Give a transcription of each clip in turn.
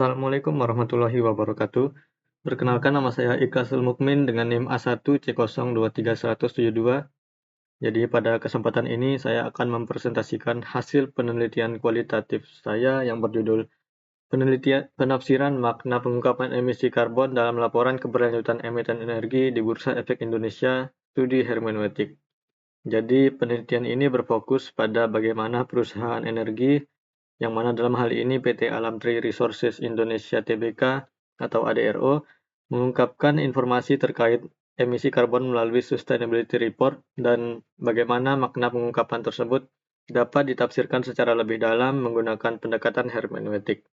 Assalamualaikum warahmatullahi wabarakatuh. Perkenalkan, nama saya Ikhlasul Mukmin dengan NIM A1C023172. Jadi pada kesempatan ini saya akan mempresentasikan hasil penelitian kualitatif saya yang berjudul Penelitian Penafsiran Makna Pengungkapan Emisi Karbon dalam Laporan Keberlanjutan Emiten Energi di Bursa Efek Indonesia, Studi Hermeneutik. Jadi penelitian ini berfokus pada bagaimana perusahaan energi, yang mana dalam hal ini PT Alam Tree Resources Indonesia Tbk atau ADRO, mengungkapkan informasi terkait emisi karbon melalui Sustainability Report dan bagaimana makna pengungkapan tersebut dapat ditafsirkan secara lebih dalam menggunakan pendekatan hermeneutik.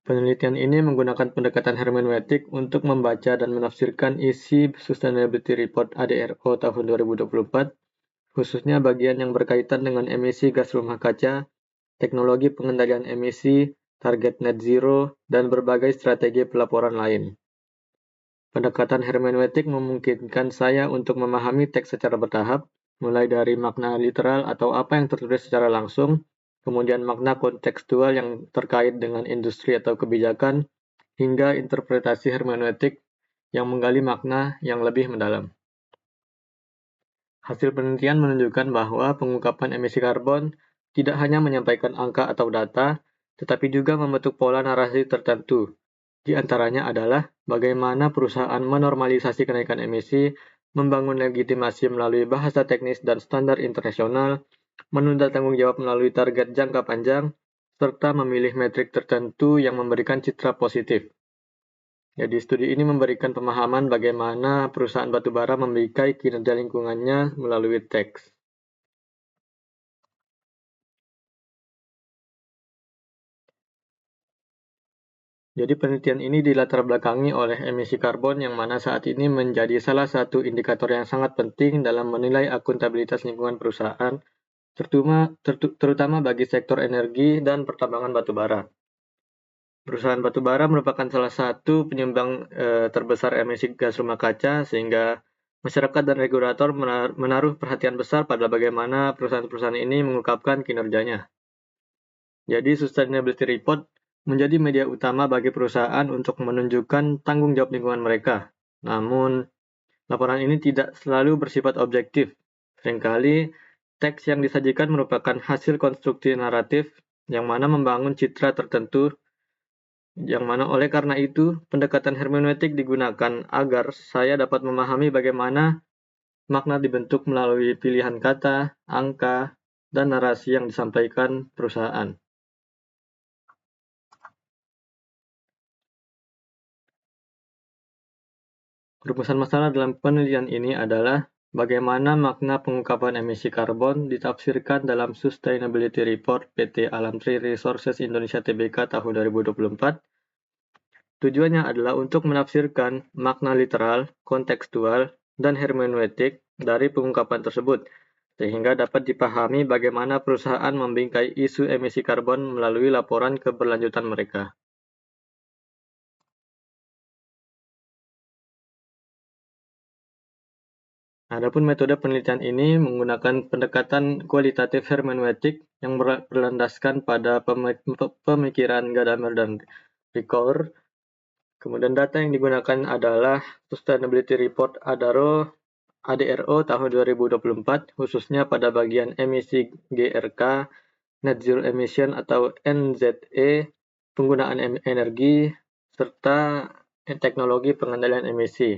Penelitian ini menggunakan pendekatan hermeneutik untuk membaca dan menafsirkan isi Sustainability Report ADRO tahun 2024, khususnya bagian yang berkaitan dengan emisi gas rumah kaca, teknologi pengendalian emisi, target net zero, dan berbagai strategi pelaporan lain. Pendekatan hermeneutik memungkinkan saya untuk memahami teks secara bertahap, mulai dari makna literal atau apa yang tertulis secara langsung, kemudian makna kontekstual yang terkait dengan industri atau kebijakan, hingga interpretasi hermeneutik yang menggali makna yang lebih mendalam. Hasil penelitian menunjukkan bahwa pengungkapan emisi karbon tidak hanya menyampaikan angka atau data, tetapi juga membentuk pola narasi tertentu. Di antaranya adalah bagaimana perusahaan menormalisasi kenaikan emisi, membangun legitimasi melalui bahasa teknis dan standar internasional, menunda tanggung jawab melalui target jangka panjang, serta memilih metrik tertentu yang memberikan citra positif. Jadi studi ini memberikan pemahaman bagaimana perusahaan batubara membikai kinerja lingkungannya melalui teks. Jadi penelitian ini dilatar belakangi oleh emisi karbon yang mana saat ini menjadi salah satu indikator yang sangat penting dalam menilai akuntabilitas lingkungan perusahaan, terutama bagi sektor energi dan pertambangan batubara. Perusahaan batubara merupakan salah satu penyumbang terbesar emisi gas rumah kaca, sehingga masyarakat dan regulator menaruh perhatian besar pada bagaimana perusahaan-perusahaan ini mengungkapkan kinerjanya. Jadi Sustainability Report menjadi media utama bagi perusahaan untuk menunjukkan tanggung jawab lingkungan mereka. Namun, laporan ini tidak selalu bersifat objektif. Seringkali, teks yang disajikan merupakan hasil konstruksi naratif yang mana membangun citra tertentu, yang mana oleh karena itu, pendekatan hermeneutik digunakan agar saya dapat memahami bagaimana makna dibentuk melalui pilihan kata, angka, dan narasi yang disampaikan perusahaan. Rumusan masalah dalam penelitian ini adalah bagaimana makna pengungkapan emisi karbon ditafsirkan dalam Sustainability Report PT Alam Tree Resources Indonesia Tbk tahun 2024. Tujuannya adalah untuk menafsirkan makna literal, kontekstual, dan hermeneutik dari pengungkapan tersebut, sehingga dapat dipahami bagaimana perusahaan membingkai isu emisi karbon melalui laporan keberlanjutan mereka. Adapun metode penelitian ini menggunakan pendekatan kualitatif hermeneutik yang berlandaskan pada pemikiran Gadamer dan Ricoeur. Kemudian data yang digunakan adalah Sustainability Report ADRO tahun 2024, khususnya pada bagian emisi GRK, Net Zero Emission atau NZE, penggunaan energi, serta teknologi pengendalian emisi.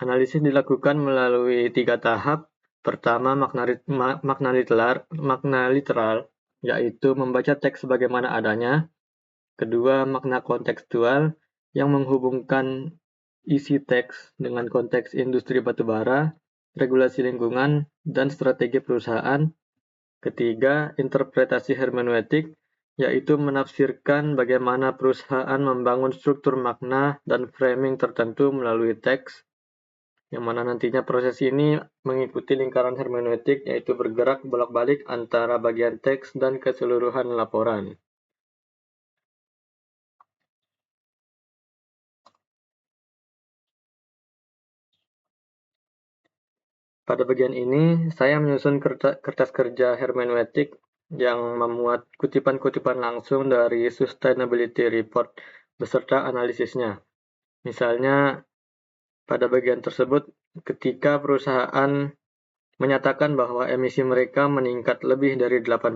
Analisis dilakukan melalui 3 tahap. Pertama, makna literal, yaitu membaca teks sebagaimana adanya. Kedua, makna kontekstual, yang menghubungkan isi teks dengan konteks industri batubara, regulasi lingkungan, dan strategi perusahaan. Ketiga, interpretasi hermeneutik, yaitu menafsirkan bagaimana perusahaan membangun struktur makna dan framing tertentu melalui teks, yang mana nantinya proses ini mengikuti lingkaran hermeneutik, yaitu bergerak bolak-balik antara bagian teks dan keseluruhan laporan. Pada bagian ini, saya menyusun kertas kerja hermeneutik yang memuat kutipan-kutipan langsung dari Sustainability Report beserta analisisnya. Misalnya, pada bagian tersebut, ketika perusahaan menyatakan bahwa emisi mereka meningkat lebih dari 8%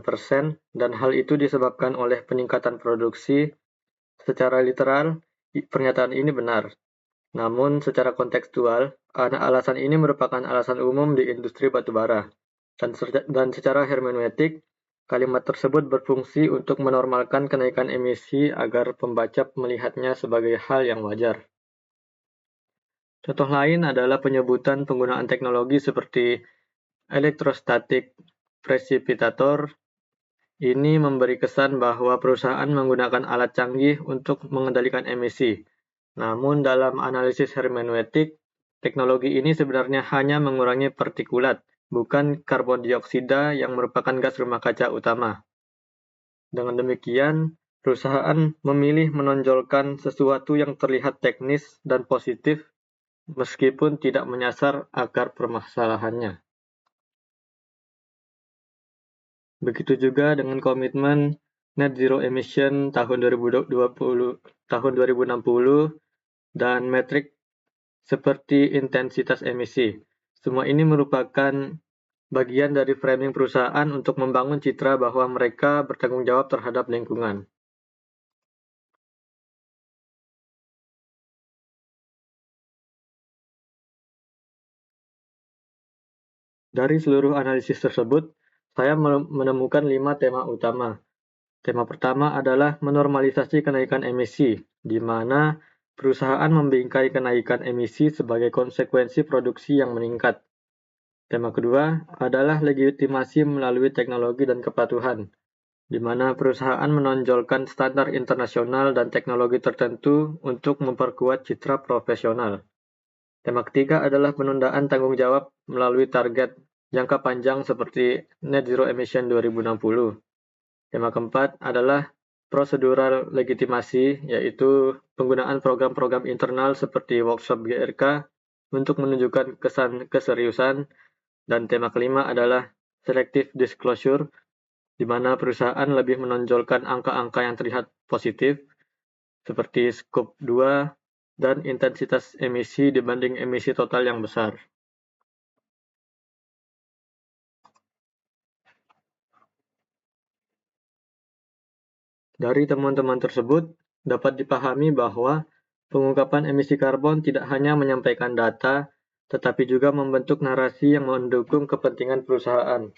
dan hal itu disebabkan oleh peningkatan produksi, secara literal, pernyataan ini benar. Namun, secara kontekstual, alasan ini merupakan alasan umum di industri batubara, dan secara hermeneutik, kalimat tersebut berfungsi untuk menormalkan kenaikan emisi agar pembaca melihatnya sebagai hal yang wajar. Contoh lain adalah penyebutan penggunaan teknologi seperti electrostatic precipitator. Ini memberi kesan bahwa perusahaan menggunakan alat canggih untuk mengendalikan emisi. Namun dalam analisis hermeneutik, teknologi ini sebenarnya hanya mengurangi partikulat, bukan karbon dioksida yang merupakan gas rumah kaca utama. Dengan demikian, perusahaan memilih menonjolkan sesuatu yang terlihat teknis dan positif meskipun tidak menyasar akar permasalahannya. Begitu juga dengan komitmen net zero emission tahun 2060 dan metrik seperti intensitas emisi. Semua ini merupakan bagian dari framing perusahaan untuk membangun citra bahwa mereka bertanggung jawab terhadap lingkungan. Dari seluruh analisis tersebut, saya menemukan 5 tema utama. Tema pertama adalah menormalisasi kenaikan emisi, di mana perusahaan membingkai kenaikan emisi sebagai konsekuensi produksi yang meningkat. Tema kedua adalah legitimasi melalui teknologi dan kepatuhan, di mana perusahaan menonjolkan standar internasional dan teknologi tertentu untuk memperkuat citra profesional. Tema ketiga adalah penundaan tanggung jawab melalui target jangka panjang seperti Net Zero Emission 2060. Tema keempat adalah prosedural legitimasi, yaitu penggunaan program-program internal seperti workshop GRK untuk menunjukkan kesan keseriusan. Dan tema kelima adalah selective disclosure, di mana perusahaan lebih menonjolkan angka-angka yang terlihat positif, seperti Scope 2 dan intensitas emisi dibanding emisi total yang besar. Dari temuan-temuan tersebut, dapat dipahami bahwa pengungkapan emisi karbon tidak hanya menyampaikan data, tetapi juga membentuk narasi yang mendukung kepentingan perusahaan.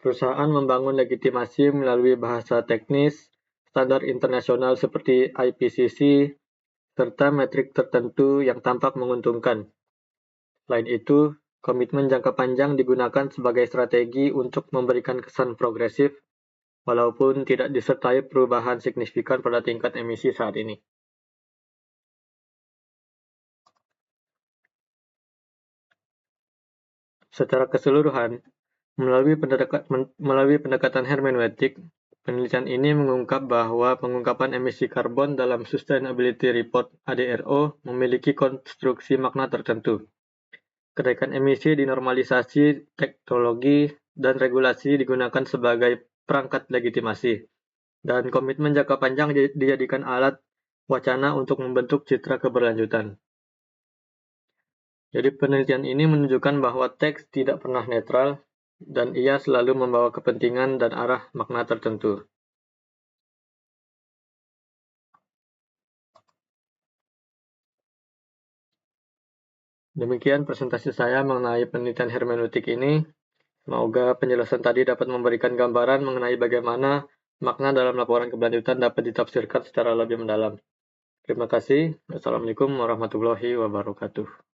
Perusahaan membangun legitimasi melalui bahasa teknis, standar internasional seperti IPCC, serta metrik tertentu yang tampak menguntungkan. Selain itu, komitmen jangka panjang digunakan sebagai strategi untuk memberikan kesan progresif walaupun tidak disertai perubahan signifikan pada tingkat emisi saat ini. Secara keseluruhan, melalui pendekatan hermeneutik, penelitian ini mengungkap bahwa pengungkapan emisi karbon dalam Sustainability Report (ADRO) memiliki konstruksi makna tertentu. Kenaikan emisi dinormalisasi, teknologi, dan regulasi digunakan sebagai perangkat legitimasi, dan komitmen jangka panjang dijadikan alat wacana untuk membentuk citra keberlanjutan. Jadi penelitian ini menunjukkan bahwa teks tidak pernah netral, dan ia selalu membawa kepentingan dan arah makna tertentu. Demikian presentasi saya mengenai penelitian hermeneutik ini. Semoga penjelasan tadi dapat memberikan gambaran mengenai bagaimana makna dalam laporan keberlanjutan dapat ditafsirkan secara lebih mendalam. Terima kasih. Wassalamualaikum warahmatullahi wabarakatuh.